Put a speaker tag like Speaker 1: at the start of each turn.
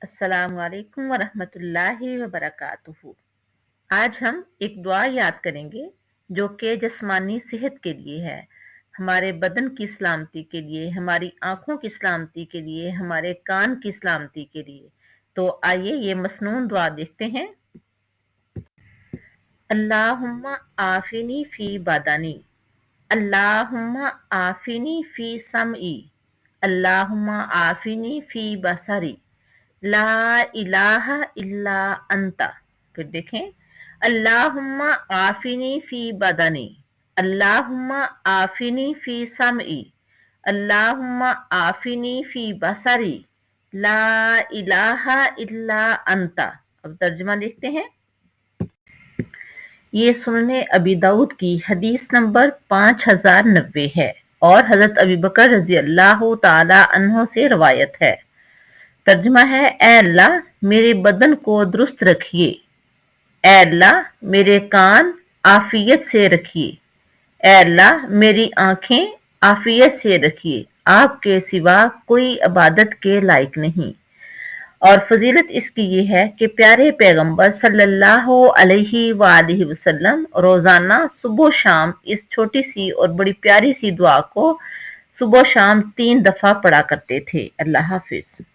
Speaker 1: अस्सलाम वालेकुम वरहमतुल्लाहि वबरकातुहू। आज हम एक दुआ याद करेंगे जो कि जिस्मानी सेहत के लिए है, हमारे बदन की सलामती के लिए, हमारी आंखों की सलामती के लिए, हमारे कान की सलामती के लिए। तो आइए ये मसनून दुआ देखते हैं। अल्लाहुम्मा आफिनी फी बदनी, अल्लाहुम्मा आफिनी फी समई, अल्लाहुम्मा आफिनी फी बसरी, ला इलाहा इल्ला अंता। फिर देखें, अल्लाहुम्मा आफिनी फी बदनी, अल्लाहुम्मा आफिनी फी समई, अल्लाहुम्मा आफिनी फी बसरी, ला इलाहा इल्ला अंता। अब तर्जुमा देखते हैं। ये सुनने अबी दाऊद की हदीस नंबर 5090 है और हजरत अबी बकर रजी अल्लाह ताला अन्हो से रवायत है। तर्जुमा है, ए अल्लाह मेरे बदन को दुरुस्त रखिए, ए अल्लाह मेरे कान आफियत से रखिए, ए अल्लाह मेरी आंखें आफियत से रखिए, आपके सिवा कोई इबादत के लायक नहीं। और फजीलत इसकी ये है कि प्यारे पैगंबर सल्लल्लाहु अलैहि वालैहि वसल्लम रोजाना सुबह शाम इस छोटी सी और बड़ी प्यारी सी दुआ को सुबह शाम 3 दफा पढ़ा करते थे। अल्लाह हाफिज।